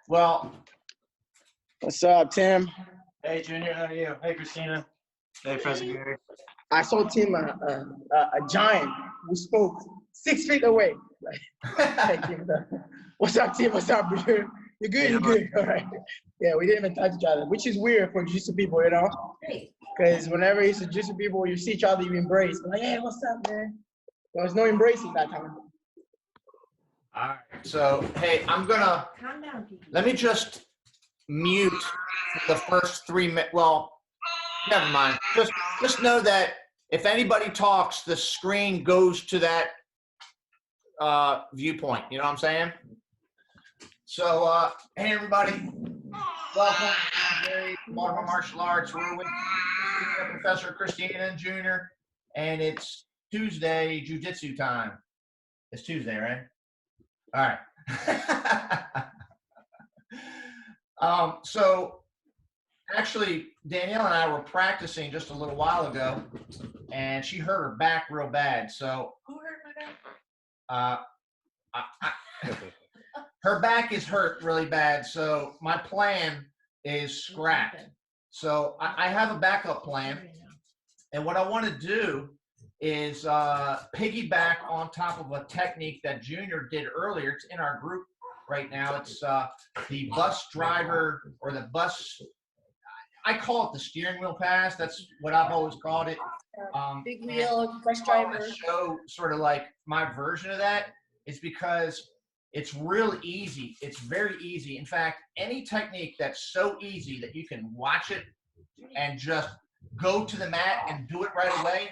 Well, What's up, Tim? hey, Junior, how are you? Hey, Kristina. Hey, Professor Gary. I saw Tim, a giant who spoke 6 feet away. Thank you. What's up, Tim? What's up, bro? You're good, you're good. All right. Yeah, we didn't even touch each other, which is weird for jiu-jitsu people, you know? Because whenever you see jiu-jitsu people, you see each other, you embrace. Like, hey, what's up, man? There was no embracing that time. All right. So, hey, I'm going to, let me just mute the first 3 minutes. Well, never mind. Just know that if anybody talks, the screen goes to that viewpoint. You know what I'm saying? So, hey, everybody. Welcome to Gary Baltimore Martial Arts. We're with Professor Kristina and Junior, and it's Tuesday Jiu-Jitsu time. It's Tuesday, right? All right. So actually, Danielle and I were practicing just a little while ago, and she hurt her back real bad. So Who hurt my back? Her back is hurt really bad. So my plan is scrapped. So I have a backup plan, and what I want to do is piggyback on top of a technique that Junior did earlier. It's in our group right now. It's the bus driver, or the bus, I call it the steering wheel pass. That's what I've always called it. Big wheel, bus driver. Show sort of like my version of that is because it's real easy. It's very easy. In fact, any technique that's so easy that you can watch it and just go to the mat and do it right away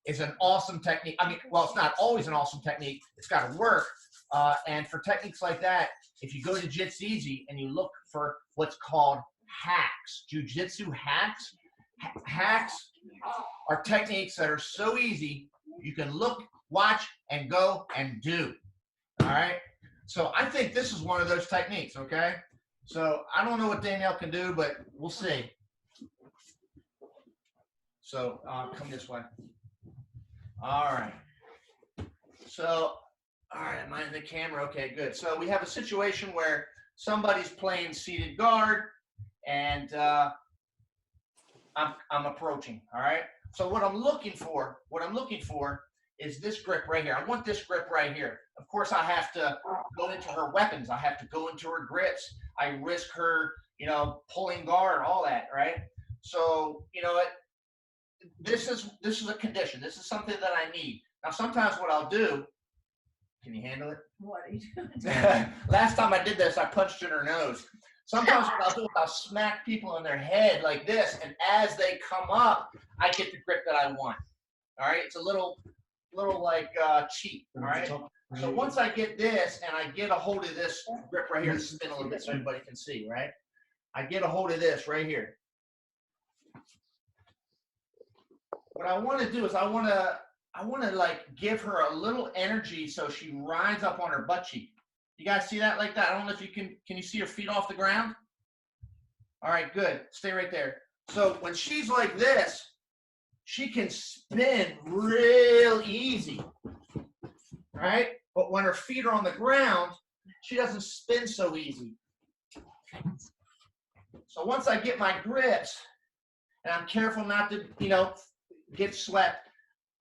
is an awesome technique. I mean, well, it's not always an awesome technique. It's got to work. And for techniques like that, if you go to Jit's-Easy and you look for what's called hacks, jiu-jitsu hacks, hacks are techniques that are so easy you can look, watch, and go and do. All right? So I think this is one of those techniques, okay? So I don't know what Danielle can do, but we'll see. So come this way. All right. So, all right, am I in the camera? Okay, good. So we have a situation where somebody's playing seated guard, and I'm approaching. All right. So what I'm looking for is this grip right here. I want this grip right here. Of course, I have to go into her weapons. I have to go into her grips. I risk her, pulling guard, all that, right? So, you know what? This is a condition. This is something that I need. Now, sometimes what I'll do, can you handle it? What are you doing? Last time I did this, I punched in her nose. Sometimes what I'll do is I'll smack people in their head like this, and as they come up, I get the grip that I want. All right? It's a little like cheat, all right? So once I get this, and I get a hold of this grip right here, spin a little bit so everybody can see, right? I get a hold of this right here. What I want to do is I want to like give her a little energy so she rides up on her butt cheek. You guys see that like that? I don't know if you can you see her feet off the ground? All right, good. Stay right there. So when she's like this, she can spin real easy, right? But when her feet are on the ground, she doesn't spin so easy. So once I get my grips, and I'm careful not to, get swept,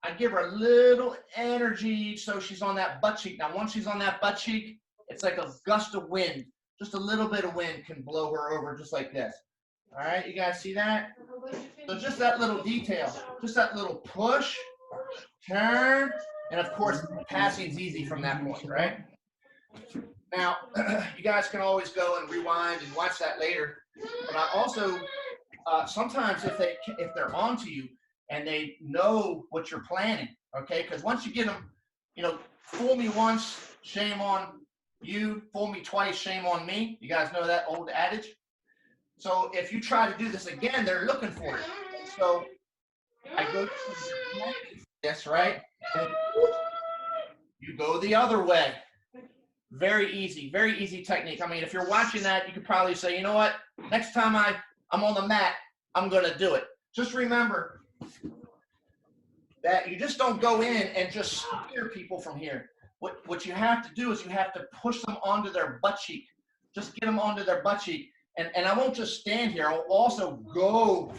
I give her a little energy so she's on that butt cheek. Now, once she's on that butt cheek, it's like a gust of wind. Just a little bit of wind can blow her over just like this. All right, you guys see that? So just that little detail, just that little push, turn, and of course, passing's easy from that point, right? Now, you guys can always go and rewind and watch that later. But I also, sometimes if they're onto you, and they know what you're planning, okay? Because once you get them, fool me once, shame on you. Fool me twice, shame on me. You guys know that old adage? So if you try to do this again, they're looking for it. So I go this, right? And you go the other way. Very easy technique. I mean, if you're watching that, you could probably say, you know what? Next time I'm on the mat, I'm going to do it. Just remember that you just don't go in and just spear people from here. What you have to do is you have to push them onto their butt cheek. just get them onto their butt cheek. And I won't just stand here. I'll also go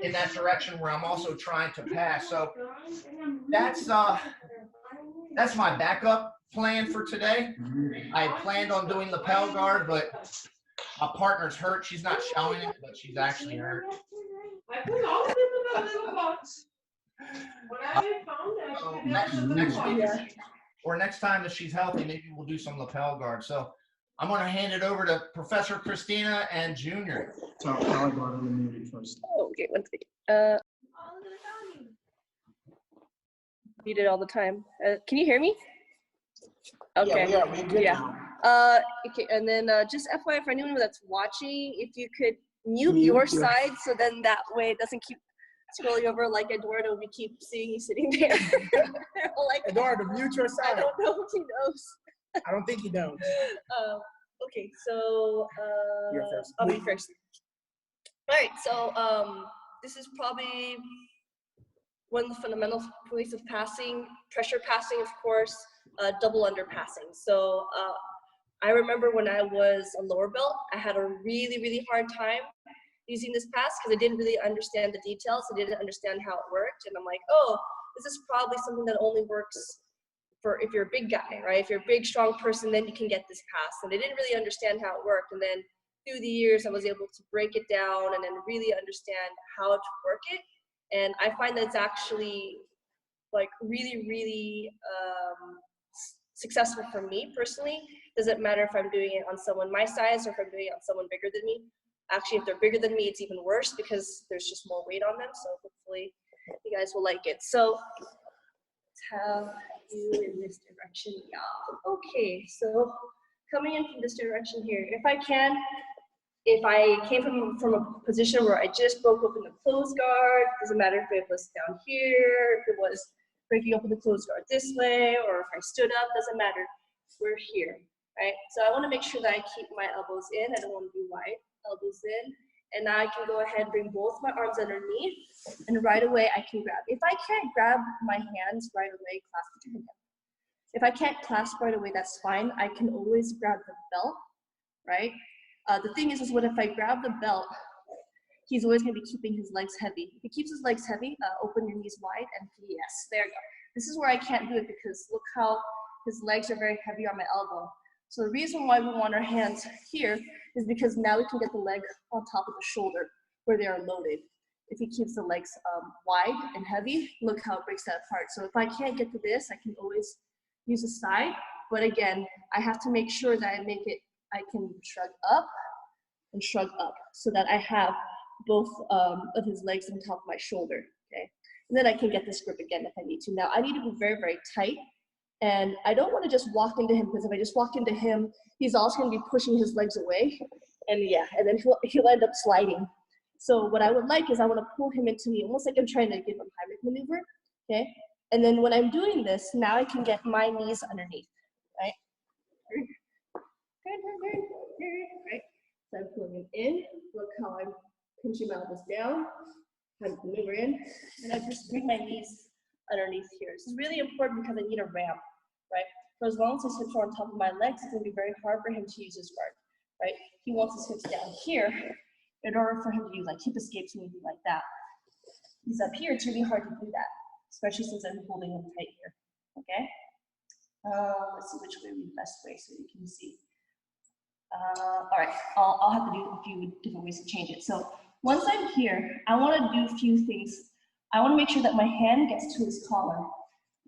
in that direction where I'm also trying to pass. So that's my backup plan for today. I had planned on doing lapel guard, but my partner's hurt. She's not showing it, but she's actually hurt. I put all of them in a little box. When I found So out, next week, or next time that she's healthy, maybe we'll do some lapel guard. So I'm going to hand it over to Professor Kristina and Junior. So I'll go on the movie first. Oh, okay, one second. Read it all the time. Can you hear me? Okay. Yeah, we're good Yeah. now. Okay, and then just FYI for anyone that's watching, if you could mute your side, so then that way it doesn't keep scrolling over like Eduardo. We keep seeing you sitting there. Like, Eduardo, mute your I side. don't know if he knows. I don't think he knows. Okay, so You're first. I'll be first. All right, so this is probably one of the fundamental ways of passing, pressure passing, of course, double under passing. So I remember when I was a lower belt, I had a really, really hard time using this pass because I didn't really understand the details. I didn't understand how it worked. And I'm like, oh, this is probably something that only works for if you're a big guy, right? If you're a big, strong person, then you can get this pass. And I didn't really understand how it worked. And then through the years, I was able to break it down and then really understand how to work it. And I find that it's actually like really, really successful for me personally. Doesn't matter if I'm doing it on someone my size or if I'm doing it on someone bigger than me. Actually, if they're bigger than me, it's even worse because there's just more weight on them. So hopefully you guys will like it. So let's have you in this direction. Yeah. Okay, so coming in from this direction here, if I came from a position where I just broke open the closed guard, doesn't matter if it was down here, if it was breaking open the closed guard this way, or if I stood up, doesn't matter. We're here, right? So I want to make sure that I keep my elbows in. I don't want to be wide, elbows in. And now I can go ahead and bring both my arms underneath, and right away I can grab. If I can't grab my hands right away, clasp it to him. If I can't clasp right away, that's fine. I can always grab the belt, right? The thing is what if I grab the belt, he's always going to be keeping his legs heavy. If he keeps his legs heavy, open your knees wide, and yes, there you go. This is where I can't do it because look how his legs are very heavy on my elbow. So the reason why we want our hands here is because now we can get the leg on top of the shoulder where they are loaded. If he keeps the legs wide and heavy, look how it breaks that apart. So if I can't get to this, I can always use the side. But again, I have to make sure that I can shrug up and shrug up so that I have both of his legs on top of my shoulder, okay? And then I can get this grip again if I need to. Now I need to be very, very tight. And I don't want to just walk into him because if I just walk into him, he's also going to be pushing his legs away. And yeah, and then he'll end up sliding. So what I would like is I want to pull him into me, almost like I'm trying to give him a Heimlich maneuver, okay? And then when I'm doing this, now I can get my knees underneath, right? Right? So I'm pulling him in. Look how I'm pinching my elbows down. I'm maneuver in, and I just bring my knees underneath here. This is really important because I need a ramp, right? For as long as his hips are on top of my legs, it's going to be very hard for him to use his guard, right? He wants his hips down here in order for him to use like hip escapes and anything like that. He's up here, it's really hard to do that, especially since I'm holding him tight here, okay? Let's see which way would be the best way so you can see. All right, I'll have to do a few different ways to change it. So once I'm here, I want to do a few things. I want to make sure that my hand gets to his collar.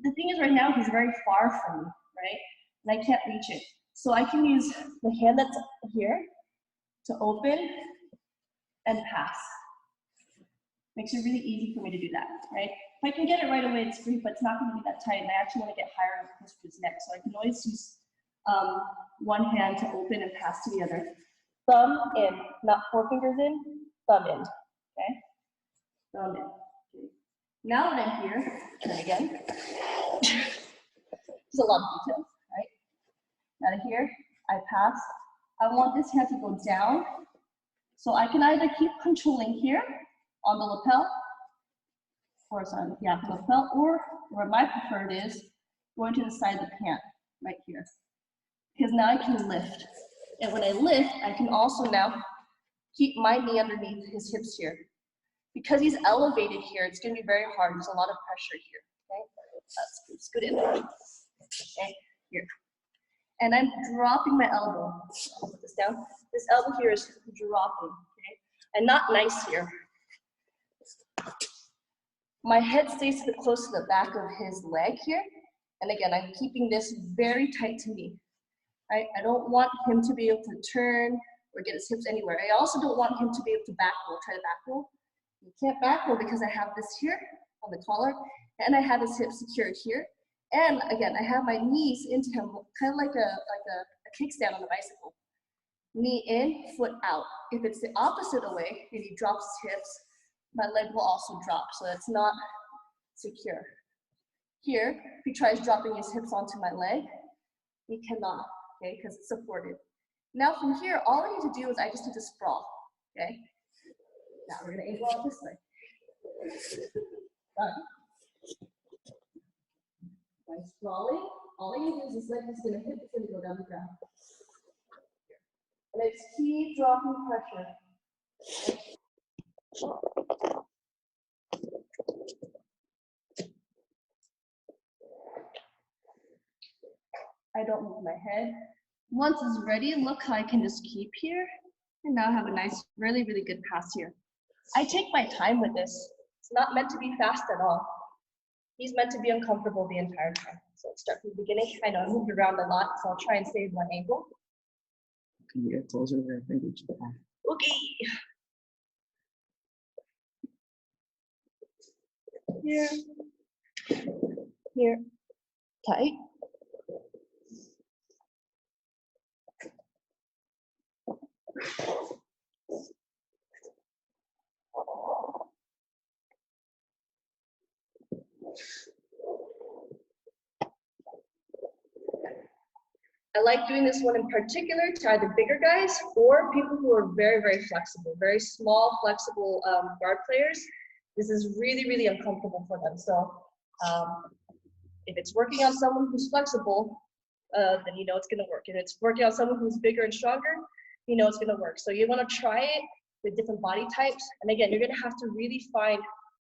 The thing is right now, he's very far from me, right? And I can't reach it. So I can use the hand that's here to open and pass. Makes it really easy for me to do that, right? If I can get it right away, it's great, but it's not going to be that tight, and I actually want to get higher up close to his neck. So I can always use one hand to open and pass to the other. Thumb in, not forefingers in, thumb in, okay? Thumb in. Okay. Now that I'm here, turn again. There's a lot of details, right? Now that here, I pass. I want this hand to go down. So I can either keep controlling here on the lapel, or sorry, yeah, the lapel, or where my preferred is, going to the side of the pant, right here. Because now I can lift. And when I lift, I can also now keep my knee underneath his hips here. Because he's elevated here, it's going to be very hard. There's a lot of pressure here. Okay, that's good in there. Okay, here. And I'm dropping my elbow. I'll put this down. This elbow here is dropping. Okay, and not nice here. My head stays close to the back of his leg here. And again, I'm keeping this very tight to me. Right? I don't want him to be able to turn or get his hips anywhere. I also don't want him to be able to back roll, try to back roll. You can't back roll because I have this here on the collar, and I have his hips secured here. And again, I have my knees into him, kind of like a kickstand on a bicycle. Knee in, foot out. If it's the opposite way, if he drops his hips, my leg will also drop, so it's not secure. Here, if he tries dropping his hips onto my leg, he cannot, okay, because it's supported. Now from here, all I need to do is I just need to sprawl, okay? Now we're gonna angle out this way. Done. By sprawling, all I need to do is this leg is gonna hip, it's gonna go down the ground. And I just keep dropping pressure. I don't move my head. Once it's ready, look how I can just keep here. And now I have a nice, really, really good pass here. I take my time with this. It's not meant to be fast at all. He's meant to be uncomfortable the entire time. So let's start from the beginning. I know I moved around a lot, so I'll try and stay in one angle. Can you get closer there? I think we should. Okay. Here. Here. Tight. I like doing this one in particular to either bigger guys or people who are very, very flexible, very small, flexible guard players. This is really, really uncomfortable for them. So if it's working on someone who's flexible, then you know it's gonna work. If it's working on someone who's bigger and stronger, you know it's gonna work. So you wanna try it with different body types. And again, you're gonna have to really find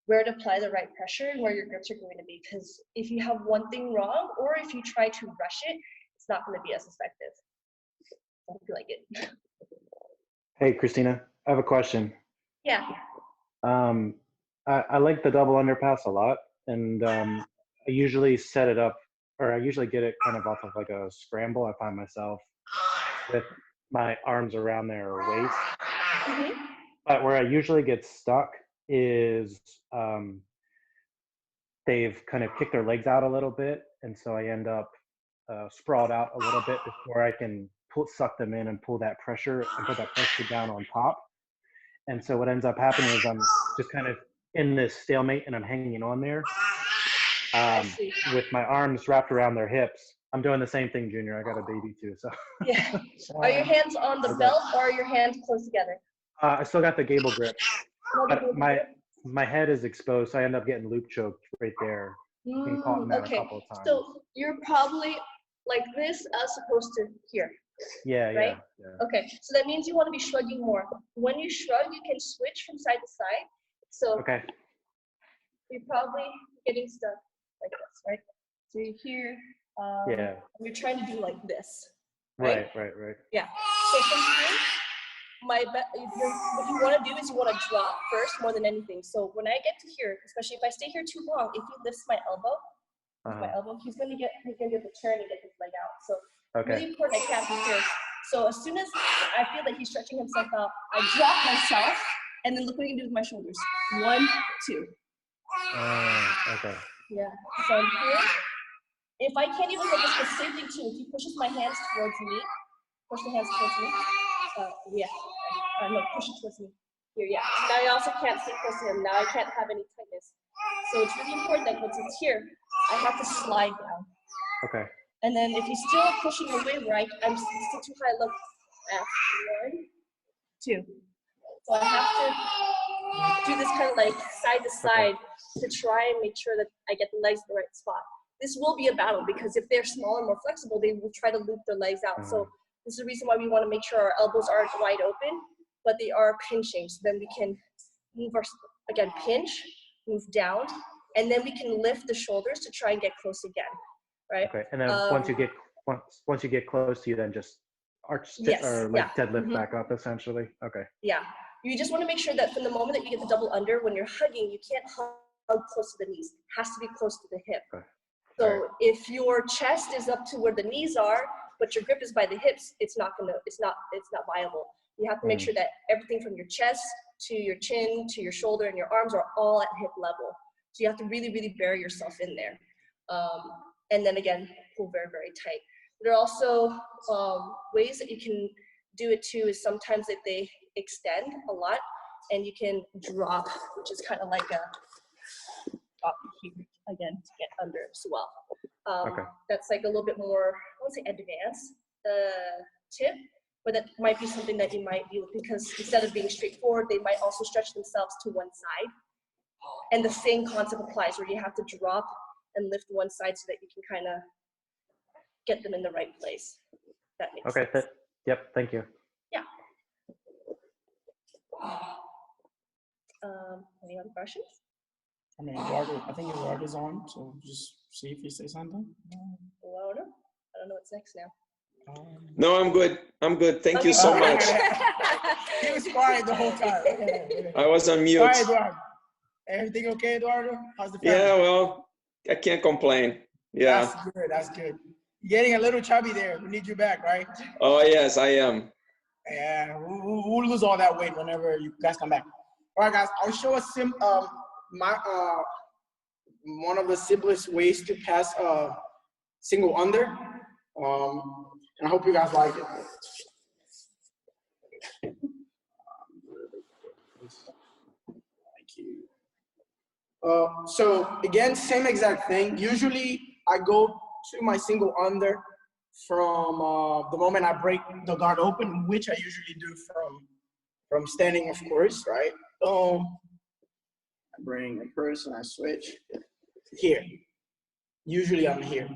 where to apply the right pressure and where your grips are going to be. Because if you have one thing wrong, or if you try to rush it, it's not going to be as effective. I hope you like it. Hey, Kristina, I have a question. Yeah. I like the double underpass a lot, and I usually set it up, or I usually get it kind of off of like a scramble. I find myself with my arms around their waist. Mm-hmm. But where I usually get stuck is they've kind of kicked their legs out a little bit, and so I end up sprawled out a little bit before I can suck them in and pull that pressure and put that pressure down on top. And so what ends up happening is I'm just kind of in this stalemate and I'm hanging on there with my arms wrapped around their hips. I'm doing the same thing, Junior. I got a baby too, so. Yeah. Are your hands on the belt or are your hands close together? I still got the gable grip, No, but my head is exposed, so I end up getting loop choked right there. Been caught in that a couple of times. So you're probably like this as opposed to here. Yeah, right? yeah. Okay, so that means you want to be shrugging more. When you shrug, you can switch from side to side. So Okay. you're probably getting stuck like this, right? So you're here. Yeah. You're trying to do like this. Right. Yeah. So from here, what you want to do is you want to drop first more than anything. So when I get to here, especially if I stay here too long, if he lifts my elbow, he's gonna get the turn and get his leg out. So really important I can't be here. So as soon as I feel that he's stretching himself out, I drop myself and then look what I can do with my shoulders. 1, 2. Okay. Yeah. So I'm here. If I can't even focus, the same thing too. If he pushes my hands towards me, push the hands towards me. No, push it towards me. Here, yeah. So now I also can't stay close to him. Now I can't have any tightness. So it's really important that once it's here, I have to slide down. Okay. And then if he's still pushing away where I'm still too high, look at 1, 2. So I have to do this kind of like side to side to try and make sure that I get the legs in the right spot. This will be a battle because if they're smaller, more flexible, they will try to loop their legs out. So This is the reason why we want to make sure our elbows aren't wide open, but they are pinching. So then we can move our, again, pinch, move down, and then we can lift the shoulders to try and get close again, right? Okay, and then once you get close to you, then just arch or like deadlift back up, essentially. Okay. Yeah, you just want to make sure that from the moment that you get the double under, when you're hugging, you can't hug close to the knees. It has to be close to the hip. Okay. So if your chest is up to where the knees are, but your grip is by the hips, it's not viable. You have to make sure that everything from your chest to your chin to your shoulder and your arms are all at hip level. So you have to really, really bury yourself in there. And then again, pull very, very tight. There are also ways that you can do it too, is sometimes if they extend a lot and you can drop, which is kind of like a drop here again to get under as well. That's like a little bit more, I won't say advanced tip, but that might be something that you might do, because instead of being straightforward, they might also stretch themselves to one side. And the same concept applies, where you have to drop and lift one side so that you can kind of get them in the right place. That makes sense. Yep, thank you. Yeah. Any other questions? I mean, Eduardo, I think Eduardo's on, so just see if he says something. Well, I don't know what's next now. No, I'm good. I'm good. Thank you so much. He was quiet the whole time. I was on mute. Quiet, Eduardo. Everything okay, Eduardo? How's the family? Yeah, well, I can't complain. Yeah. That's good. That's good. You're getting a little chubby there. We need you back, right? Oh, yes, I am. Yeah, we'll lose all that weight whenever you guys come back. All right, guys. I'll show us one of the simplest ways to pass single under. And I hope you guys like it. Thank you. So again, same exact thing. Usually I go to my single under from the moment I break the guard open, which I usually do from standing, of course, right? I bring a person, I switch here. Usually I'm here.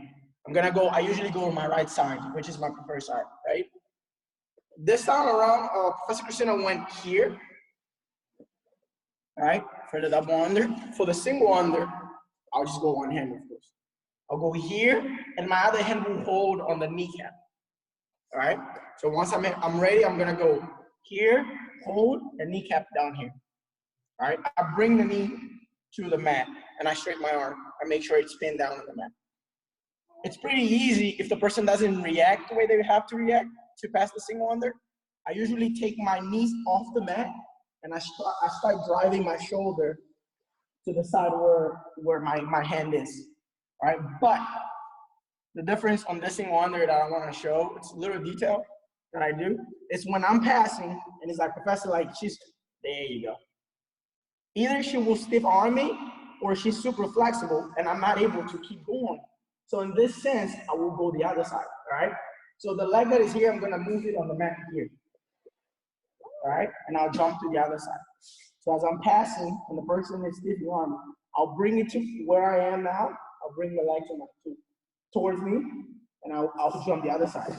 I usually go on my right side, which is my preferred side, right? This time around, Professor Kristina went here, right? For the double under. For the single under, I'll just go one hand, of course. I'll go here, and my other hand will hold on the kneecap, all right? So once I'm ready, I'm gonna go here, hold, and kneecap down here, all right? I bring the knee to the mat, and I straighten my arm. I make sure it's pinned down on the mat. It's pretty easy if the person doesn't react the way they have to react to pass the single under. I usually take my knees off the mat and I start driving my shoulder to the side where my hand is. All right, but the difference on this single under that I want to show, it's a little detail that I do, is when I'm passing and it's like, Professor, like there you go. Either she will stiff arm me or she's super flexible and I'm not able to keep going. So in this sense, I will go the other side, all right? So the leg that is here, I'm gonna move it on the mat here, all right? And I'll jump to the other side. So as I'm passing and the person is stiff arm, I'll bring it to where I am now. I'll bring the leg towards me, and I'll jump the other side,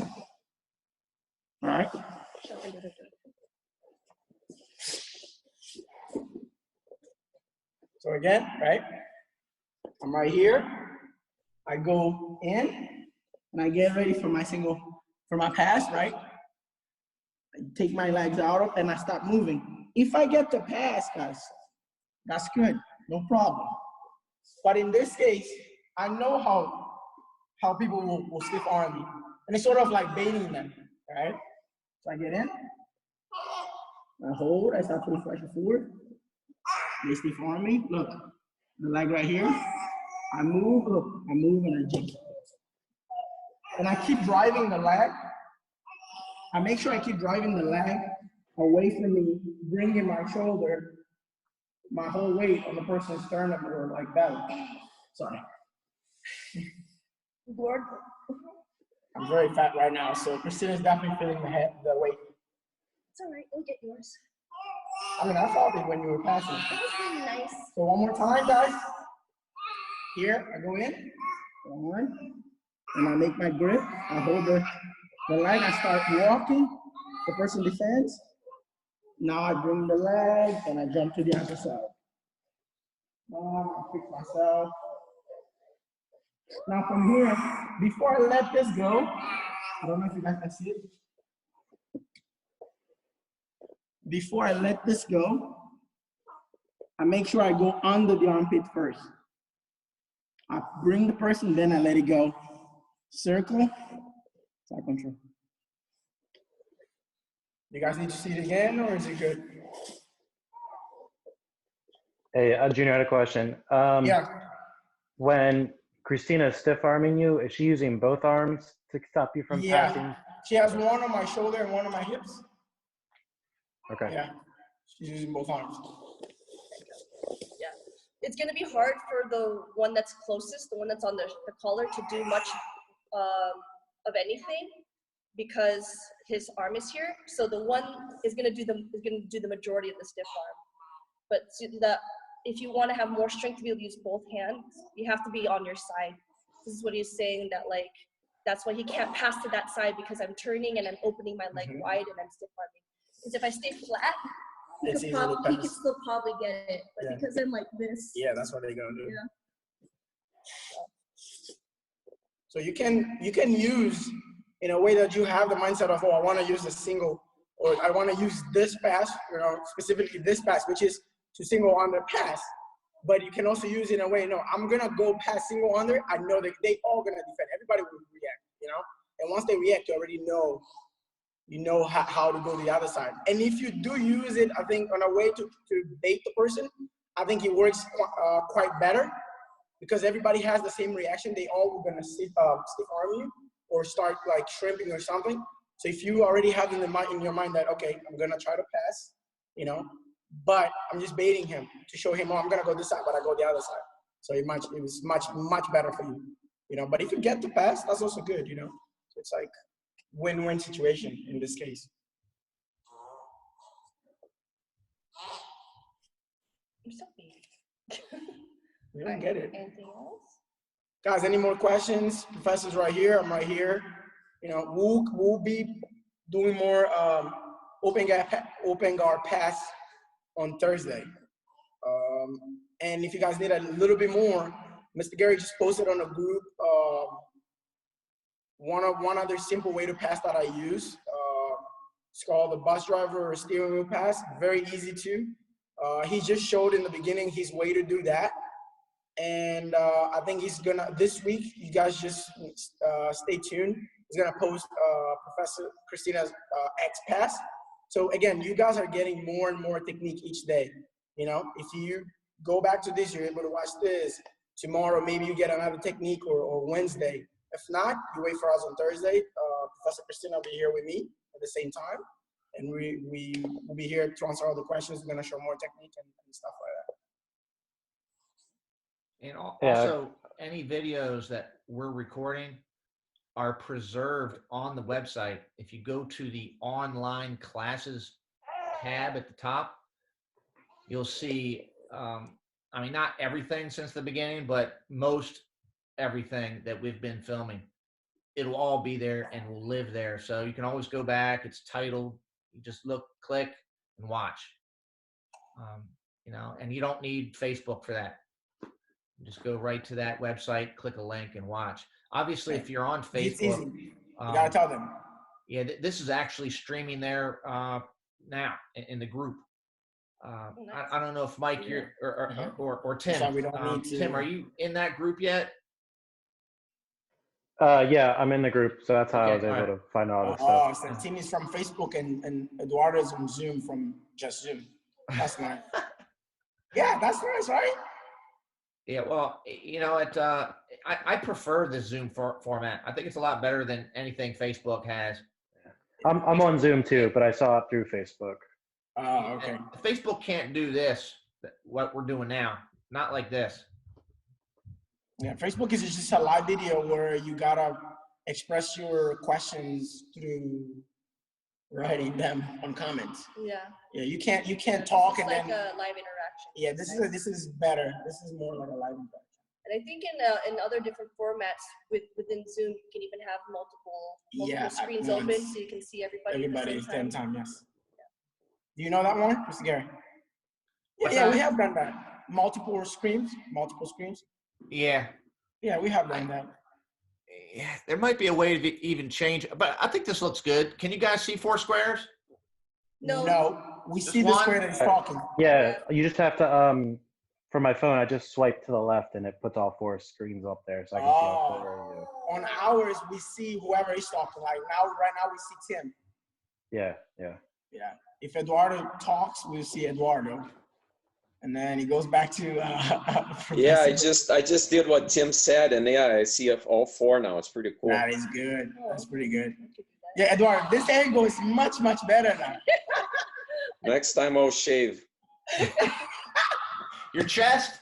all right? So again, right? I'm right here. I go in and I get ready for my pass, right? I take my legs out and I start moving. If I get the pass, guys, that's good, no problem. But in this case, I know how people will stiff arm me. And it's sort of like baiting them, right? So I get in, I hold, I start putting pressure forward. They stiff arm me, look, the leg right here. I move, look, I move and I jump. And I keep driving the leg. I make sure I keep driving the leg away from me, bringing my shoulder, my whole weight on the person's sternum or like belly. Sorry. Lord. I'm very fat right now, so Kristina's definitely feeling the weight. It's all right, you'll get yours. I mean, I felt it when you were passing. That was really nice. So one more time, guys. Here, I go in, one, and I make my grip. I hold the the leg, I start walking, the person defends. Now I bring the leg and I jump to the other side. Now I pick myself. Now from here, before I let this go, I don't know if you guys can see it. Before I let this go, I make sure I go under the armpit first. I bring the person, then I let it go. Circle, side control. You guys need to see it again, or is it good? Hey, Junior, I had a question. Yeah. When Kristina is stiff arming you, is she using both arms to stop you from passing? She has one on my shoulder and one on my hips. Okay. Yeah, she's using both arms. Yeah, it's gonna be hard for the one that's closest, the one that's on the collar, to do much of anything because his arm is here. So the one is gonna do the majority of the stiff arm. But if you want to have more strength to be able to use both hands, you have to be on your side. This is what he's saying, that like that's why he can't pass to that side, because I'm turning and I'm opening my leg wide and I'm stiff arming. Because if I stay flat, he could still probably get it. But because I'm like this. Yeah, that's what they're gonna do. Yeah. So you can use in a way that you have the mindset of, oh, I want to use a single, or I want to use this pass, specifically this pass, which is to single under pass. But you can also use it in a way, no, I'm gonna go past single under. I know that they all gonna defend. Everybody will react, And once they react, you already know, how to go the other side. And if you do use it, I think on a way to bait the person, I think it works quite better, because everybody has the same reaction. They all were gonna stiff arm you or start like shrimping or something. So if you already have in your mind that, okay, I'm gonna try to pass, but I'm just baiting him to show him, oh, I'm gonna go this side, but I go the other side. So it was much better for you, But if you get the pass, that's also good, So it's like win-win situation in this case. I'm so big. You don't get it. Anything else? Guys, any more questions? Professor's right here. I'm right here. We'll be doing more open guard pass on Thursday. And if you guys need a little bit more, Mr. Gary just posted on a group one other simple way to pass that I use. It's called the bus driver or steering wheel pass. Very easy to. He just showed in the beginning his way to do that. And I think he's gonna, this week, you guys just stay tuned. He's gonna post Professor Kristina's X pass. So again, you guys are getting more and more technique each day. If you go back to this, you're able to watch this. Tomorrow, maybe you get another technique, or Wednesday. If not, you wait for us on Thursday. Professor Kristina will be here with me at the same time. And we will be here to answer all the questions. We're gonna show more technique and stuff like that. And also, any videos that we're recording are preserved on the website. If you go to the online classes tab at the top, you'll see, not everything since the beginning, but most everything that we've been filming. It'll all be there and will live there. So you can always go back. It's titled. You just look, click, and watch. And you don't need Facebook for that. You just go right to that website, click a link, and watch. Obviously, if you're on Facebook, it's easy. You gotta tell them. Yeah, this is actually streaming there now in the group. I don't know if Mike or Tim. So we don't need to... Tim, are you in that group yet? Yeah, I'm in the group, so that's how I was able to find all this stuff. So Tim is from Facebook and Eduardo is on Zoom from just Zoom. That's nice. Yeah, that's nice, right? Yeah, well, I prefer the Zoom format. I think it's a lot better than anything Facebook has. I'm on Zoom too, but I saw it through Facebook. Oh, okay. And Facebook can't do this, what we're doing now. Not like this. Yeah, Facebook is just a live video where you gotta express your questions through writing them on comments. Yeah. Yeah, you can't talk and like then a live interaction. Yeah, this is better. This is more like a live interaction. And I think in other different formats within Zoom, you can even have multiple screens open so you can see everybody at the same time. Yes. Do you know that one, Mr. Gary? What's Yeah, that? we have done that. Multiple screens. Yeah. Yeah, we have done that. Yeah, there might be a way to even change, but I think this looks good. Can you guys see 4 squares? No, we Just see the one? square that is talking. Yeah, you just have to for my phone, I just swipe to the left and it puts all 4 screens up there so I can see all 4. On ours, we see whoever is talking. Like right now, we see Tim. Yeah. Yeah. If Eduardo talks, we'll see Eduardo. And then he goes back to Yeah, I just did what Tim said, and yeah, I see all 4 now. It's pretty cool. That is good. That's pretty good. Yeah, Eduardo, this angle is much better now. Next time I'll shave. Your chest?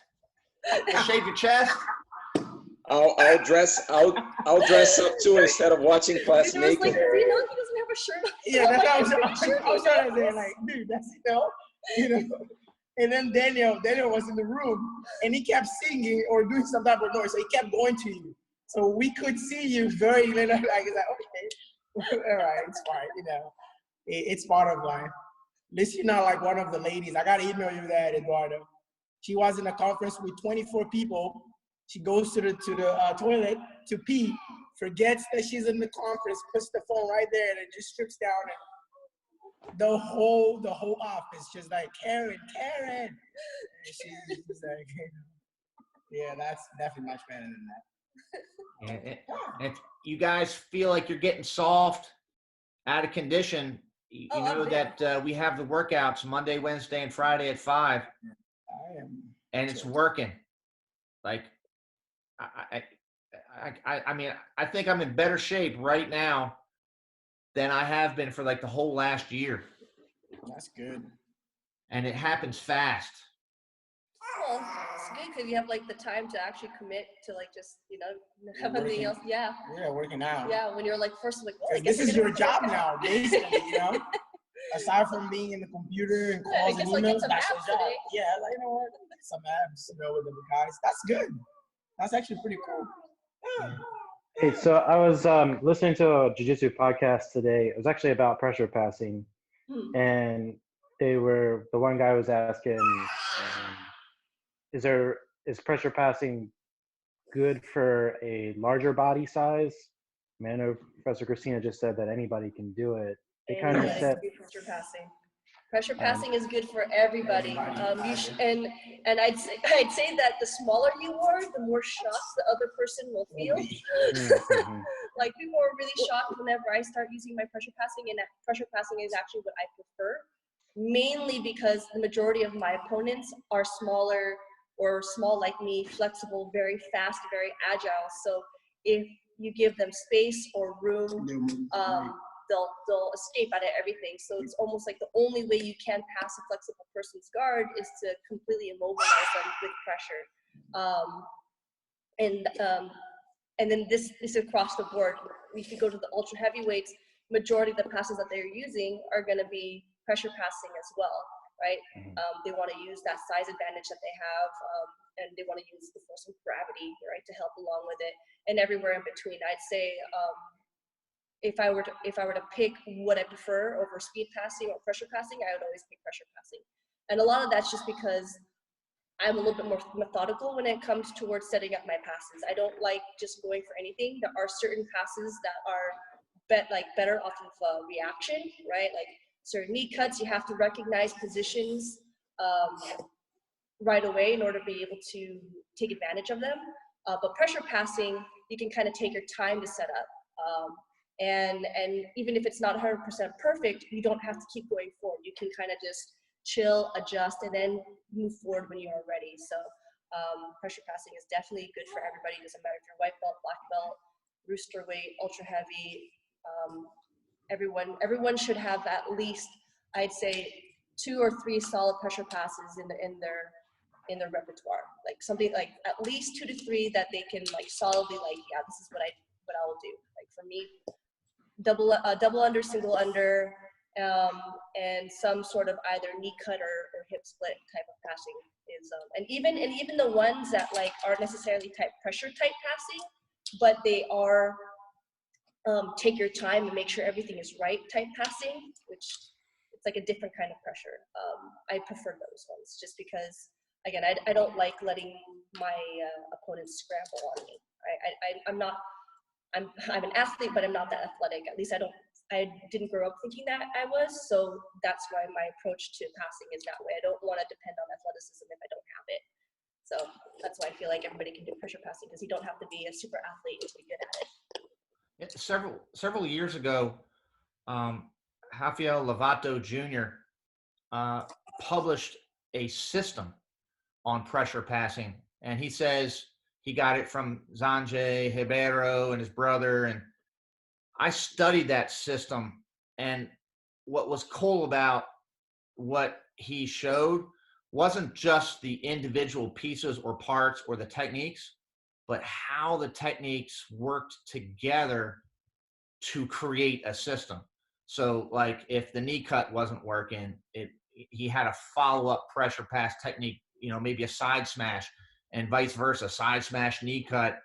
You'll shave your chest? I'll dress up too instead of watching class It was naked. like, do you know he doesn't have a shirt on? Yeah, that's I'm what like, I was trying to say. Like, dude, that's you know. And then Daniel was in the room and he kept singing or doing some type of noise. So he kept going to you. So we could see you very little. Like, it's like, okay, all right, it's fine. You know, it's part of life. At least you're not like one of the ladies. I got to email you that, Eduardo. She was in a conference with 24 people. She goes to the toilet to pee, forgets that she's in the conference, puts the phone right there, and it just strips down. And the whole office just like, Karen. And she's like, yeah, that's definitely much better than that. And if you guys feel like you're getting soft, out of condition, you know that we have the workouts Monday, Wednesday, and Friday at 5. And it's working. Like, I mean, I think I'm in better shape right now than I have been for like the whole last year. That's good. And it happens fast. Well, it's good because you have like the time to actually commit to like just, you know, have anything else. Yeah. Yeah, working out. Yeah, when you're like first like, oh, I this guess is your job now, basically, you know? Aside from being in the computer and calls and emails, that's your job. Yeah, like, you know what? Some abs, you know, with the guys. That's good. That's actually pretty cool. Yeah. Hey, so I was listening to a jiu-jitsu podcast today. It was actually about pressure passing. And the one guy was asking, is pressure passing good for a larger body size? I mean, I know Professor Kristina just said that anybody can do it. They kind of said pressure passing. Pressure passing is good for everybody. And I'd say that the smaller you are, the more shocked the other person will feel. Like people are really shocked whenever I start using my pressure passing, and that pressure passing is actually what I prefer, mainly because the majority of my opponents are smaller or small like me, flexible, very fast, very agile. So if you give them space or room, they'll escape out of everything. So it's almost like the only way you can pass a flexible person's guard is to completely immobilize them with pressure. And then this is across the board. If you go to the ultra heavyweights, majority of the passes that they're using are going to be pressure passing as well, right? They want to use that size advantage that they have, and they want to use the force of gravity, right, to help along with it, and everywhere in between. I'd say if I were to pick what I prefer over speed passing or pressure passing, I would always pick pressure passing. And a lot of that's just because I'm a little bit more methodical when it comes towards setting up my passes. I don't like just going for anything. There are certain passes that are better off of reaction, right? Like certain knee cuts, you have to recognize positions right away in order to be able to take advantage of them. But pressure passing, you can kind of take your time to set up. And even if it's not 100% perfect, you don't have to keep going forward. You can kind of just chill, adjust, and then move forward when you are ready. So pressure passing is definitely good for everybody. It doesn't matter if you're white belt, black belt, rooster weight, ultra heavy. Everyone should have at least, I'd say, 2 or 3 solid pressure passes in their repertoire. Like something like at least 2 to 3 that they can like solidly like, yeah, this is what I will do. Like for me, double under, single under, and some sort of either knee cut or hip split type of passing is, and even the ones that like aren't necessarily pressure type passing, but they are take your time and make sure everything is right type passing, which it's like a different kind of pressure. I prefer those ones just because, again, I don't like letting my opponents scramble on me. I'm an athlete, but I'm not that athletic. At least I didn't grow up thinking that I was. So that's why my approach to passing is that way. I don't want to depend on athleticism if I don't have it. So that's why I feel like everybody can do pressure passing, because you don't have to be a super athlete to be good at it. Several years ago, Rafael Lovato Jr. Published a system on pressure passing, and he says he got it from Sanjay Ribeiro and his brother, and I studied that system. And what was cool about what he showed wasn't just the individual pieces or parts or the techniques, but how the techniques worked together to create a system. So like if the knee cut wasn't working, he had a follow-up pressure pass technique, maybe a side smash, and vice versa, side smash, knee cut,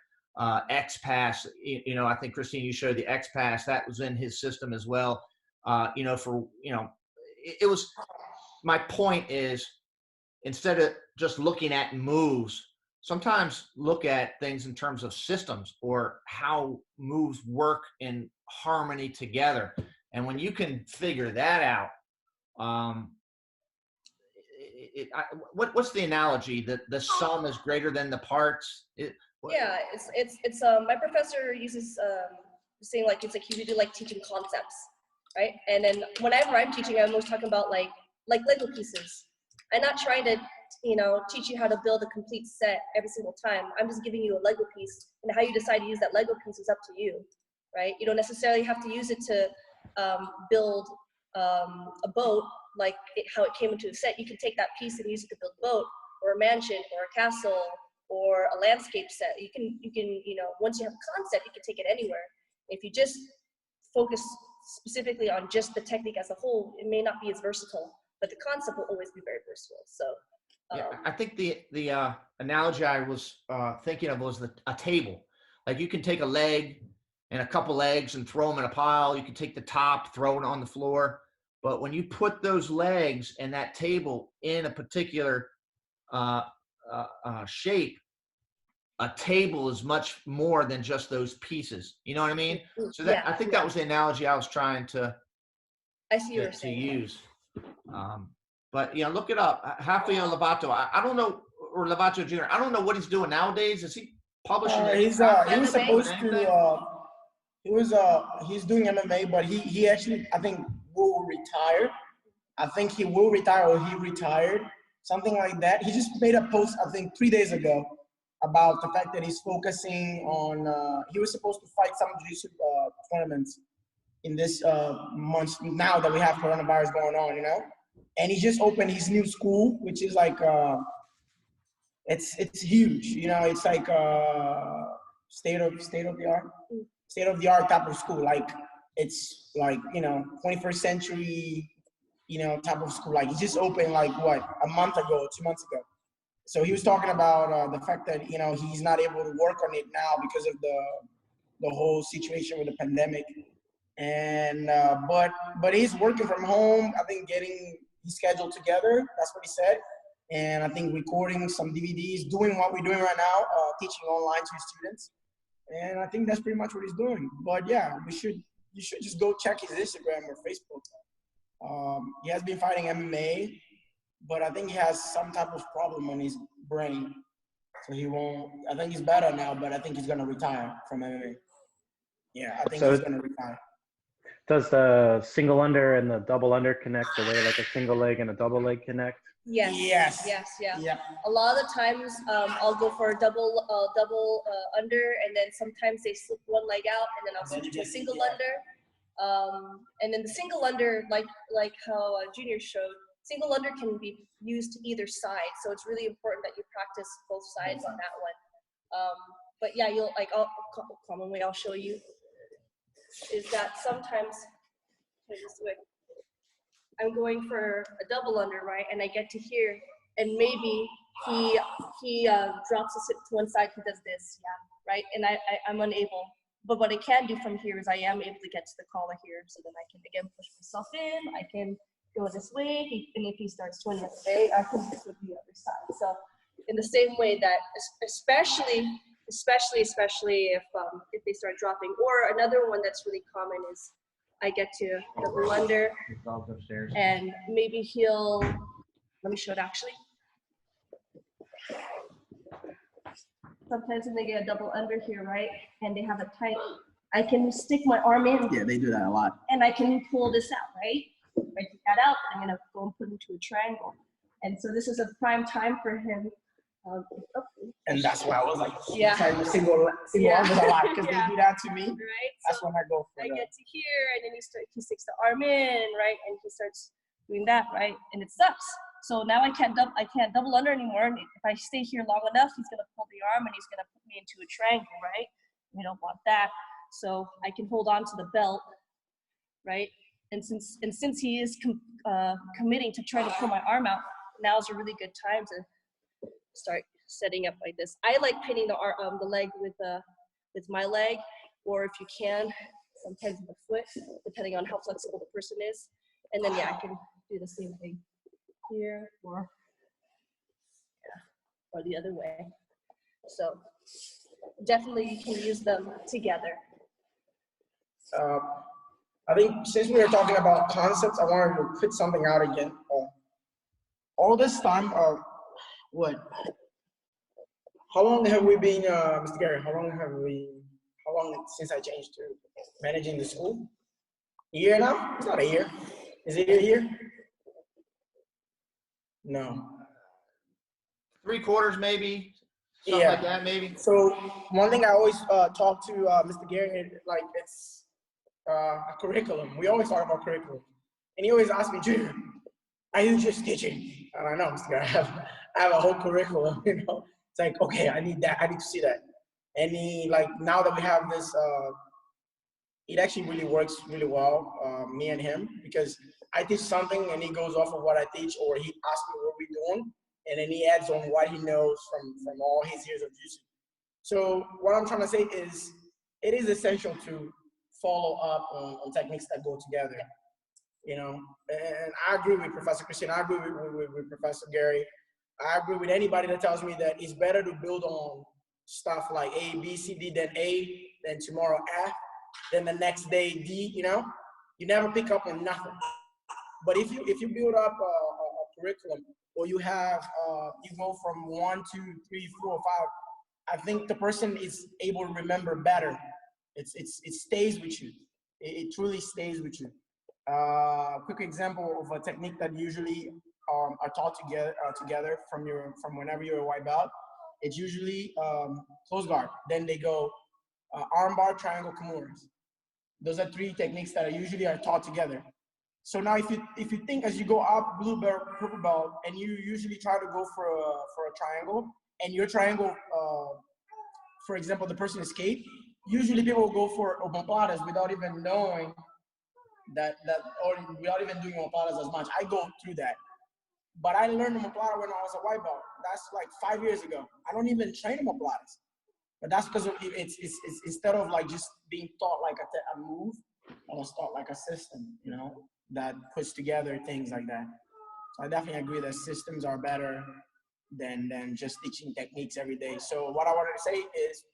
X pass. I think Kristina, you showed the X pass, that was in his system as well. It was, my point is, instead of just looking at moves, sometimes look at things in terms of systems or how moves work in harmony together. And when you can figure that out, what's the analogy? That the sum is greater than the parts? Yeah, it's my professor uses saying like it's like you do like teaching concepts, right? And then whenever I'm teaching, I'm always talking about like Lego pieces. I'm not trying to teach you how to build a complete set every single time. I'm just giving you a Lego piece, and how you decide to use that Lego piece is up to you, right? You don't necessarily have to use it to build a boat like how it came into a set. You can take that piece and use it to build a boat or a mansion or a castle or a landscape set. You can once you have a concept, you can take it anywhere. If you just focus specifically on just the technique as a whole, it may not be as versatile, but the concept will always be very versatile. So yeah, I think the analogy I was thinking of was a table. Like you can take a leg and a couple legs and throw them in a pile. You can take the top, throw it on the floor. But when you put those legs and that table in a particular shape, a table is much more than just those pieces. You know what I mean? So that, I think that was the analogy I was trying to use. But look it up. Rafael Lovato. I don't know, or Lovato Jr. I don't know what he's doing nowadays. Is he publishing? He was supposed to. He's doing MMA, but he actually, I think, will retire. I think he will retire, or he retired, something like that. He just made a post, I think, 3 days ago about the fact that he's focusing on. He was supposed to fight some jiu-jitsu tournaments in this month now that we have coronavirus going on, And he just opened his new school, which is like it's huge, It's like state of the art type of school. Like it's like 21st century, type of school. Like he just opened like a month ago, 2 months ago. So he was talking about the fact that he's not able to work on it now because of the whole situation with the pandemic. And but he's working from home. I think getting his schedule together. That's what he said. And I think recording some DVDs, doing what we're doing right now, teaching online to his students. And I think that's pretty much what he's doing. But yeah, you should just go check his Instagram or Facebook. He has been fighting MMA, but I think he has some type of problem on his brain. So he won't. I think he's better now, but I think he's gonna retire from MMA. Yeah, I think he's gonna retire. Does the single under and the double under connect the way like a single leg and a double leg connect? Yes. Yeah. A lot of the times I'll go for a double under, and then sometimes they slip one leg out, and then I'll switch to a single under. And then the single under, like how Junior showed, single under can be used to either side. So it's really important that you practice both sides on that one. But yeah, commonly I'll show you is that sometimes I'm going for a double under, right? And I get to here, And maybe he drops us to one side, he does this, yeah, right? And I'm unable. But what I can do from here is I am able to get to the collar here, so then I can again push myself in. I can go this way, and if he starts turning this way, I can go to the other side. So in the same way that, especially if they start dropping. Or another one that's really common is I get to double under, and maybe he'll. Let me show it actually. Sometimes when they get a double under here, right, and they have a tight, I can stick my arm in. Yeah, they do that a lot. And I can pull this out, right? If I take that out, I'm gonna go and put it into a triangle. And so this is a prime time for him. And that's why I was like, yeah, single arm is a lot, because they do that to me. Right. That's so when I go for I that. get to here, and then he sticks the arm in, right, and he starts doing that, right, and it sucks. So now I can't double under anymore. And if I stay here long enough, he's gonna pull the arm and he's gonna put me into a triangle, right? We don't want that. So I can hold on to the belt, right? And since he is committing to trying to pull my arm out, now is a really good time to start setting up like this. I like pinning the leg with my leg, or if you can, sometimes with the foot, depending on how flexible the person is. And then yeah, I can do the same thing here, or the other way. So definitely you can use them together. I think since we were talking about concepts, I wanted to put something out again. All this time, how long have we been, Mr. Gary, how long since I changed to managing the school? A year now? It's not a year. Is it a year? No. 3/4 maybe, something like that maybe. So one thing I always talk to Mr. Gary, like it's a curriculum. We always talk about curriculum. And he always asks me, Junior, are you just teaching? And I know, Mr. Gary, I have a whole curriculum, you know. It's like, okay, I need that, I need to see that. And he, like, now that we have this, it actually really works really well, me and him, because I teach something and he goes off of what I teach, or he asks me what we're doing, and then he adds on what he knows from all his years of using. So what I'm trying to say is, it is essential to follow up on techniques that go together, you know. And I agree with Professor Kristina, I agree with Professor Gary, I agree with anybody that tells me that it's better to build on stuff like A, B, C, D, then A, then tomorrow F, then the next day D, you know. You never pick up on nothing. But if you build up a curriculum, or you have you go from 1, 2, 3, 4, 5, I think the person is able to remember better. It stays with you. It truly stays with you. Quick example of a technique that usually are taught together from whenever you're a white belt. It's usually close guard. Then they go arm bar, triangle, kimuras. Those are 3 techniques that usually are taught together. So now if you think as you go up blue belt, purple belt, and you usually try to go for a triangle, and your triangle, for example, the person is Kate, usually people will go for omoplatas without even knowing that or without even doing omoplatas as much. I go through that. But I learned omoplata when I was a white belt. That's like 5 years ago. I don't even train omoplatas. But that's because it's instead of like just being taught like a move, I was taught like a system, you know, that puts together things like that. So I definitely agree that systems are better than just teaching techniques every day. So what I wanted to say is,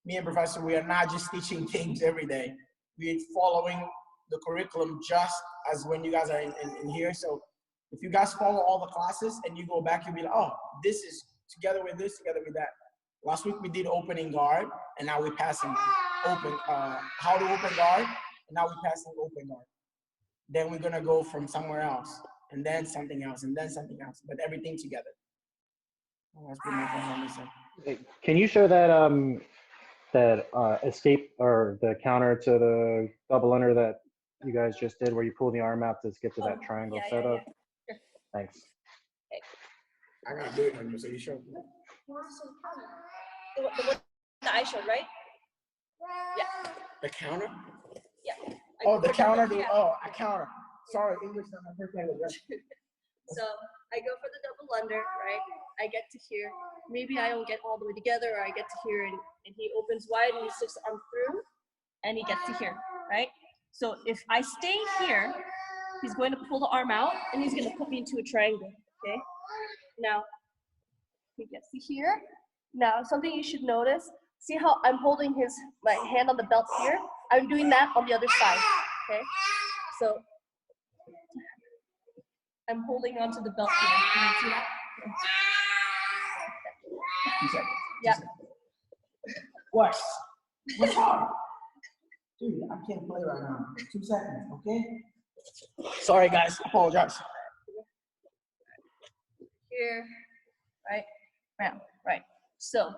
me and Professor, we are not just teaching things every day. We're following the curriculum just as when you guys are in here. So if you guys follow all the classes and you go back, you'll be like, oh, this is together with this, together with that. Last week we did opening guard, and now we're passing open, how to open guard, and now we're passing open guard. Then we're gonna go from somewhere else, and then something else, and then something else, but everything together. Well, that's pretty much what I want to say. Can you show that escape or the counter to the double under that you guys just did, where you pull the arm out to get to that triangle setup? Sure. Thanks. I gotta do it on you, so you show me. The one that I showed, right? Yeah. The counter? Yeah. Oh, the counter. Oh, a counter. Sorry, English not my first language. So I go for the double under, right? I get to here. Maybe I don't get all the way together, or I get to here and he opens wide and he sticks the arm through and he gets to here, right? So if I stay here, he's going to pull the arm out and he's going to put me into a triangle, okay? Now, he gets to here. Now, something you should notice, see how I'm holding my hand on the belt here? I'm doing that on the other side, okay? So I'm holding onto the belt here. Can you see that? Yeah. What? What's wrong? Dude, I can't play right now. 2 seconds, okay? Sorry, guys. Apologize. Here, right? Right. So,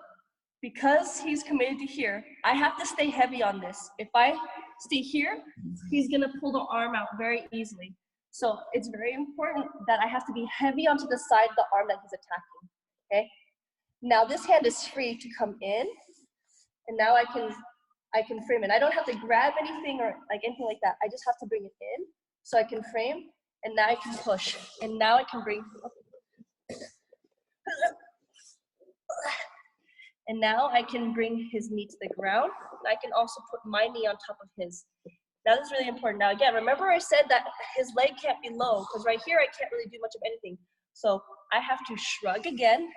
because he's committed to here, I have to stay heavy on this. If I stay here, he's gonna pull the arm out very easily. So it's very important that I have to be heavy onto the side of the arm that he's attacking, okay? Now this hand is free to come in, and now I can frame it. I don't have to grab anything or like anything like that. I just have to bring it in so I can frame, and now I can push, and now I can bring, and now I can bring his knee to the ground. And I can also put my knee on top of his. That is really important. Now again, remember I said that his leg can't be low, because right here I can't really do much of anything. So I have to shrug again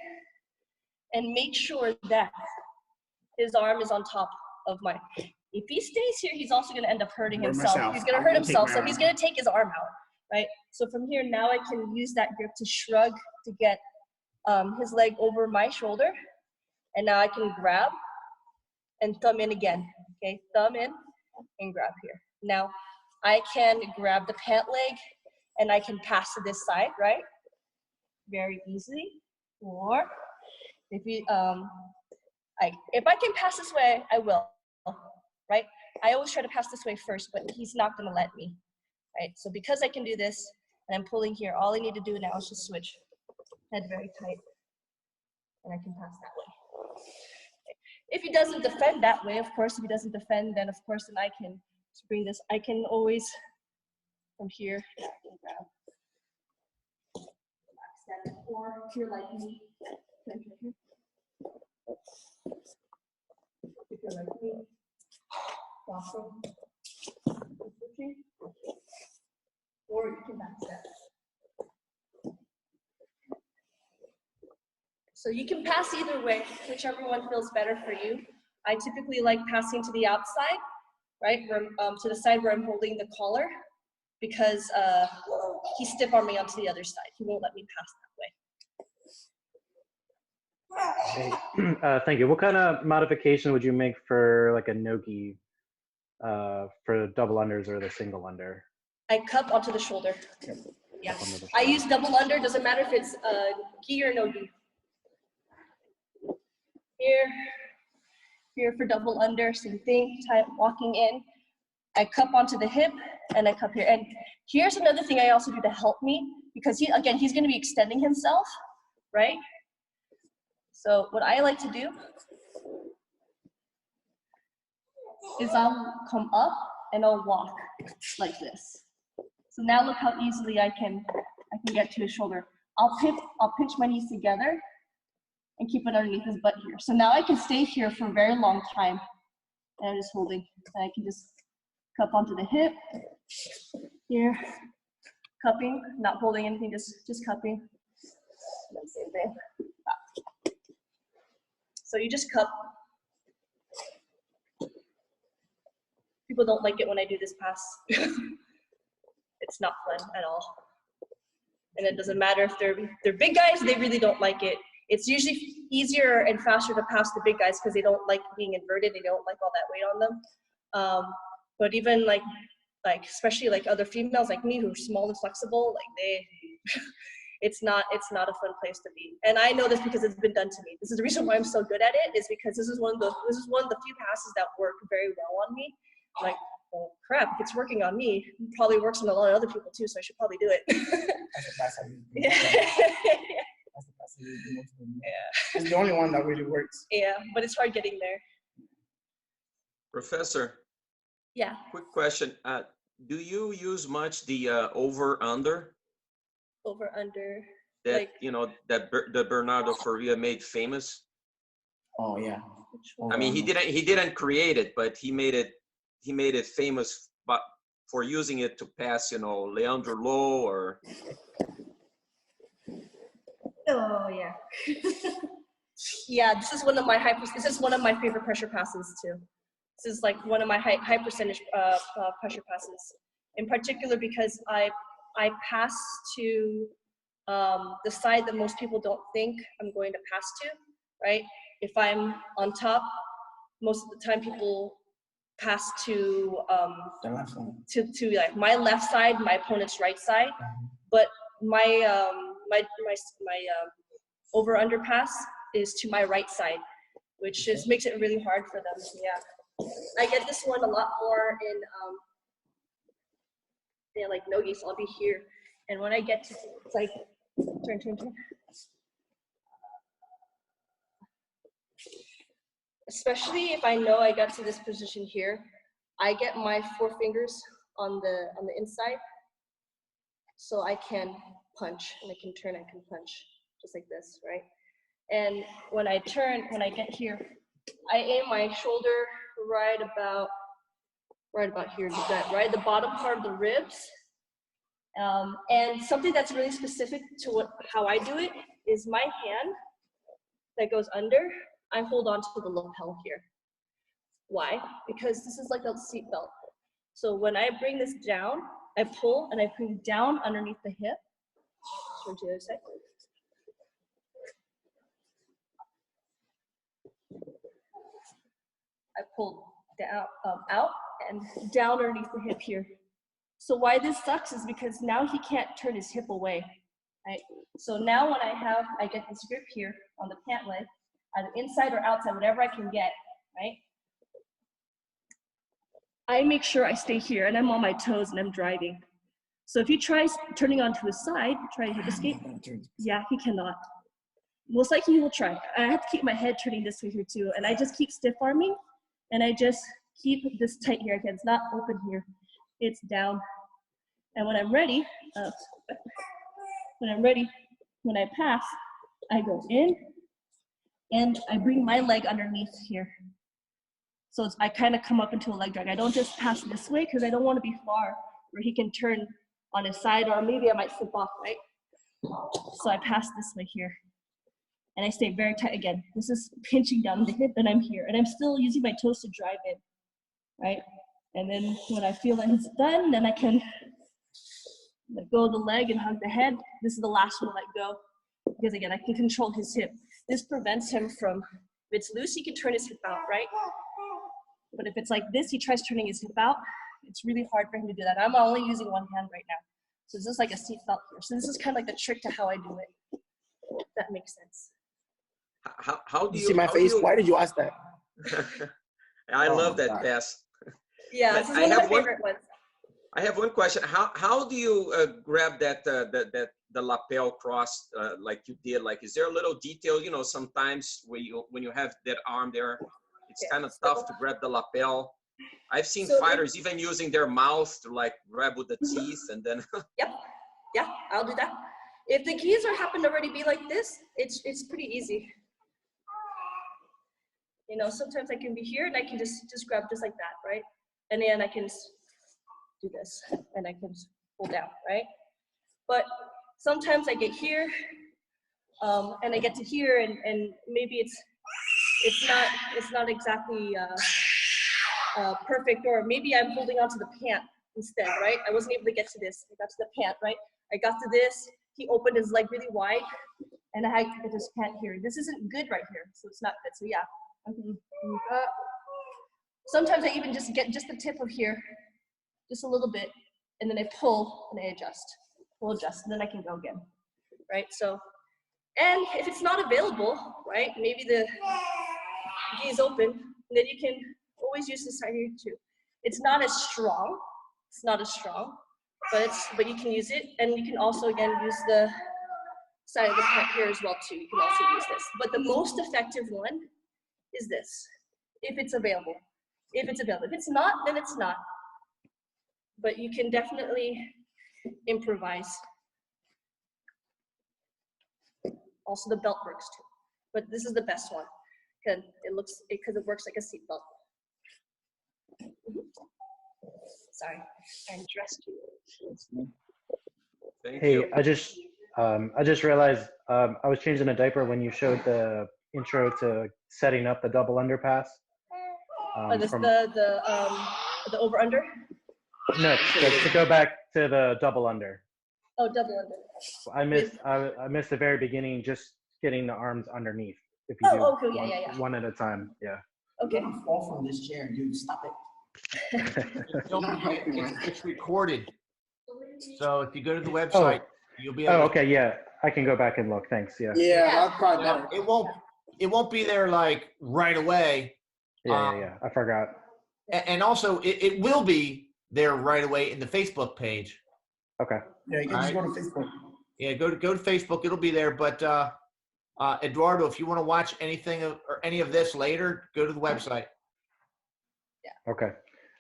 and make sure that his arm is on top of mine. If he stays here, he's also gonna end up hurting himself. He's gonna hurt himself, so he's gonna take his arm out, right? So from here, now I can use that grip to shrug to get his leg over my shoulder. And now I can grab and thumb in again, okay? Thumb in and grab here. Now, I can grab the pant leg and I can pass to this side, right? Very easily. Or if I can pass this way, I will, right? I always try to pass this way first, but he's not gonna let me, right? So because I can do this and I'm pulling here, all I need to do now is just switch. Head very tight, and I can pass that way. If he doesn't defend that way, of course, if he doesn't defend, then of course, then I can bring this. I can always, from here, grab. Or if you're like me, if you're like me, crossing, or you can backstep. So you can pass either way, whichever one feels better for you. I typically like passing to the outside, right? To the side where I'm holding the collar, because he's stiff arming me onto the other side. He won't let me pass that way. Hey, thank you. What kind of modification would you make for like a no-gi for double unders or the single under? I cup onto the shoulder. Yeah, I use double under. Doesn't matter if it's gi or no gi. Here for double under, same thing, walking in. I cup onto the hip and I cup here. And here's another thing I also do to help me, because he's gonna be extending himself, right? So what I like to do is I'll come up and I'll walk like this. So now look how easily I can get to his shoulder. I'll pinch my knees together and keep it underneath his butt here. So now I can stay here for a very long time. And I'm just holding. And I can just cup onto the hip. Here, cupping, not holding anything, just cupping. And then same thing. So you just cup. People don't like it when I do this pass. It's not fun at all. And it doesn't matter if they're big guys, they really don't like it. It's usually easier and faster to pass the big guys because they don't like being inverted. They don't like all that weight on them. But even like especially like other females like me who are small and flexible, like it's not a fun place to be. And I know this because it's been done to me. This is the reason why I'm so good at it, is because this is one of the few passes that work very well on me. I'm like, oh crap, if it's working on me, it probably works on a lot of other people too, so I should probably do it. That's how you do Yeah. That's the best way to do it. Yeah. It's the only one that really works. Yeah, but it's hard getting there. Professor, Yeah. quick question. Do you use much the over-under? Over, under. that Like, that Bernardo Faria made famous? Oh yeah. which one? I mean, he didn't create it, but he made it famous, but for using it to pass, Leandro Lo or. Oh yeah. Yeah, this is one of my favorite pressure passes too. This is like one of my high percentage pressure passes, in particular because I pass to the side that most people don't think I'm going to pass to, right? If I'm on top, most of the time people pass to The last one. to like my left side, my opponent's right side, but my over under pass is to my right side, which just makes it really hard for them. Yeah, I get this one a lot more in like nogi, so I'll be here, and when I get to, it's like turn. Especially if I know I got to this position here, I get my 4 fingers on the inside, so I can punch, and I can turn, I can punch, just like this, right? And when I get here, I aim my shoulder right about here, right at the bottom part of the ribs. And something that's really specific to how I do it is my hand that goes under, I hold on to the lapel here. Why? Because this is like a seat belt. So when I bring this down, I pull and I bring it down underneath the hip. Turn to the other side. I pull down, out and down underneath the hip here. So why this sucks is because now he can't turn his hip away, right? So now when I get this grip here on the pant leg, either inside or outside, whatever I can get, right? I make sure I stay here and I'm on my toes and I'm driving. So if he tries turning onto his side, try to hip escape, yeah, he cannot. Most likely he will try. I have to keep my head turning this way here too, and I just keep stiff arming, and I just keep this tight here. Again, it's not open here, it's down. And when I'm ready, when I pass, I go in, and I bring my leg underneath here. So I kind of come up into a leg drag. I don't just pass this way because I don't want to be far where he can turn on his side, or maybe I might slip off, right? So I pass this way here. And I stay very tight again. This is pinching down the hip, and I'm here. And I'm still using my toes to drive in, right? And then when I feel that it's done, then I can let go of the leg and hug the head. This is the last one to let go, because again, I can control his hip. This prevents him from, if it's loose, he can turn his hip out, right? But if it's like this, he tries turning his hip out, it's really hard for him to do that. I'm only using one hand right now. So this is like a seat belt here. So this is kind of like the trick to how I do it, if that makes sense. How do you see my face? Why did you ask that? I love that pass. Yeah, this is one of my favorite ones. I have one question. How do you grab that the lapel cross like you did? Like, is there a little detail? Sometimes when you have that arm there, it's kind of tough to grab the lapel. I've seen fighters even using their mouth to like grab with the teeth and then. Yep. Yeah, I'll do that. If the keys happen to already be like this, it's pretty easy. Sometimes I can be here and I can just grab just like that, right? And then I can do this and I can pull down, right? But sometimes I get here and I get to here and maybe it's not exactly perfect, or maybe I'm holding onto the pant instead, right? I wasn't able to get to this. I got to the pant, right? I got to this. He opened his leg really wide, and I had to get this pant here. This isn't good right here, so it's not good. So yeah. Sometimes I even just get just the tip of here, just a little bit, and then I pull and I adjust. Pull, adjust, and then I can go again, right? So, and if it's not available, right? Maybe the gi is open, and then you can always use this side here too. It's not as strong. It's not as strong, but you can use it, and you can also again use the side of the pant here as well too. You can also use this, but the most effective one is this, if it's available. If it's available. If it's not, then it's not. But you can definitely improvise. Also the belt works too, but this is the best one because it works like a seat belt. Sorry, I dressed you. Thank Hey, you. I just realized I was changing a diaper when you showed the intro to setting up the double underpass. The over under. No, to go back to the double under. Oh, double under. I missed the very beginning, just getting the arms underneath. If you do Okay, yeah. one at a time, yeah. Okay. Don't fall from this chair, dude. Stop it. It's recorded. So if you go to the website, you'll be able Oh, okay, yeah. I can go back and look. Thanks. Yeah. Yeah, that's probably better. it won't be there like right away. Yeah. I forgot. And also it will be there right away in the Facebook page. Okay. Yeah, you can just go to Facebook. Yeah, go to Facebook. It'll be there. But Eduardo, if you want to watch anything or any of this later, go to the website. Okay.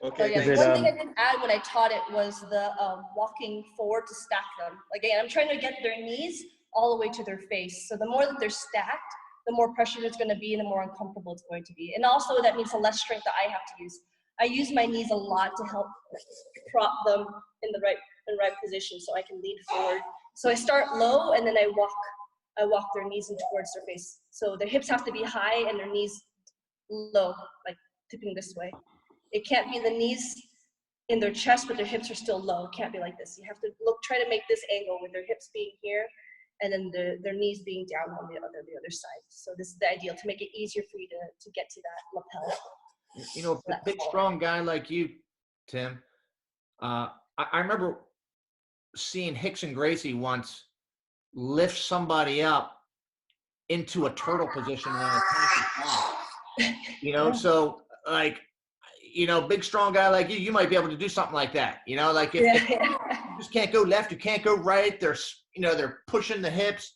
Okay. Oh, yeah. Thanks. One thing I didn't add when I taught it was the walking forward to stack them. Again, I'm trying to get their knees all the way to their face. So the more that they're stacked, the more pressure it's going to be and the more uncomfortable it's going to be. And also that means the less strength that I have to use. I use my knees a lot to help prop them in the right position so I can lean forward. So I start low and then I walk their knees in towards their face. So their hips have to be high and their knees low, like tipping this way. It can't be the knees in their chest, but their hips are still low. It can't be like this. You have to try to make this angle with their hips being here and then their knees being down on the other side. So this is the ideal to make it easier for you to get to that lapel. You know, a big, strong guy like you, Tim, I remember seeing Hicks and Gracie once lift somebody up into a turtle position and then attack the top. You know, so like, you know, big, strong guy like you might be able to do something like that. You know, like if you just can't go left, you can't go right. They're pushing the hips,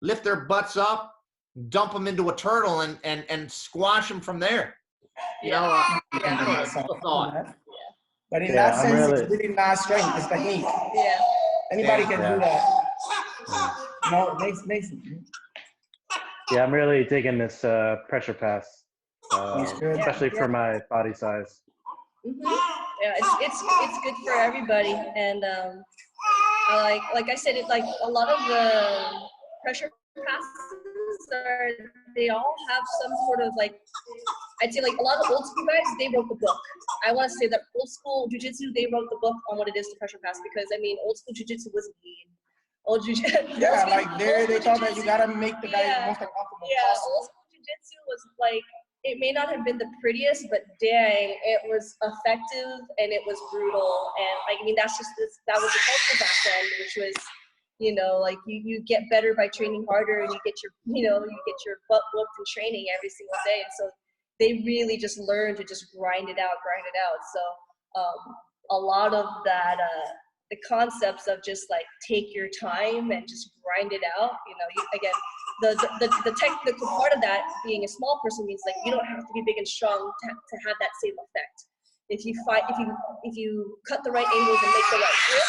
lift their butts up, dump them into a turtle and squash them from there. You know, that's a thought. But in that sense, really, it's really not strength, it's technique. Yeah. Anybody can do that. No, it makes Yeah, I'm really digging this pressure pass, especially for my body size. Yeah, it's good for everybody, and like I said, like a lot of the pressure passes they all have some sort of like, I'd say like a lot of the old school guys, they wrote the book. I want to say that old school jiu-jitsu, they wrote the book on what it is to pressure pass, because I mean, old school jiu-jitsu was mean. Old jiu-jitsu. Yeah, like they thought that you gotta make the guy most uncomfortable possible. Old school jiu-jitsu was like, it may not have been the prettiest, but dang, it was effective and it was brutal. And like, I mean, that was the culture back then, which was, you know, like you get better by training harder, and you get your butt whooped in training every single day. And so they really just learned to just grind it out. So a lot of that, the concepts of just like take your time and just grind it out, you know, again, the technical part of that being a small person means like you don't have to be big and strong to have that same effect. If you cut the right angles and make the right grip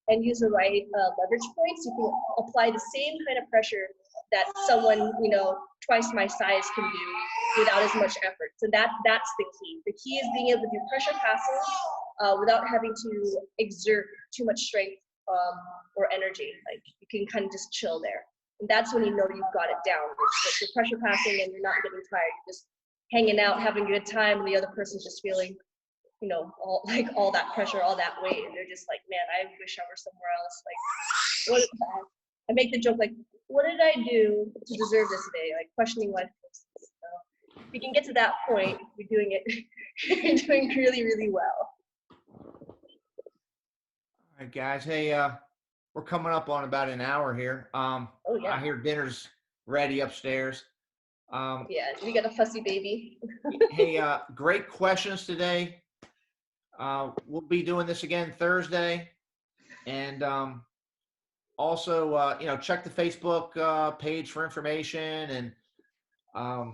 and use the right leverage points, you can apply the same kind of pressure that someone, you know, twice my size can do without as much effort. So that's the key. The key is being able to do pressure passes without having to exert too much strength or energy. Like you can kind of just chill there. And that's when you know you've got it down. It's you're pressure passing and you're not getting tired. You're just hanging out, having a good time, and the other person's just feeling, you know, all that pressure, all that weight, and they're just like, man, I wish I were somewhere else. Like, I make the joke like, what did I do to deserve this today? Like questioning life choices. So if you can get to that point, you're doing it. You're doing really, really well. All right, guys. Hey, we're coming up on about an hour here. I hear dinner's ready upstairs. Yeah, we got a fussy baby. Hey, great questions today. We'll be doing this again Thursday, and also, you know, check the Facebook page for information. And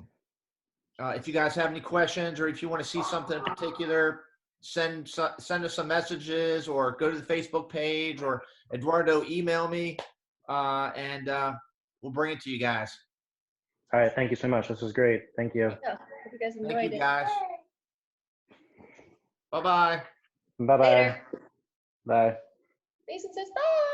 if you guys have any questions, or if you want to see something in particular, send us some messages, or go to the Facebook page, or Eduardo, email me, and we'll bring it to you guys. All right. Thank you so much. This was great. Thank you. Yeah, hope you guys enjoyed Thank you, it. guys. Bye-bye. Bye-bye. Later. Bye. Mason says bye.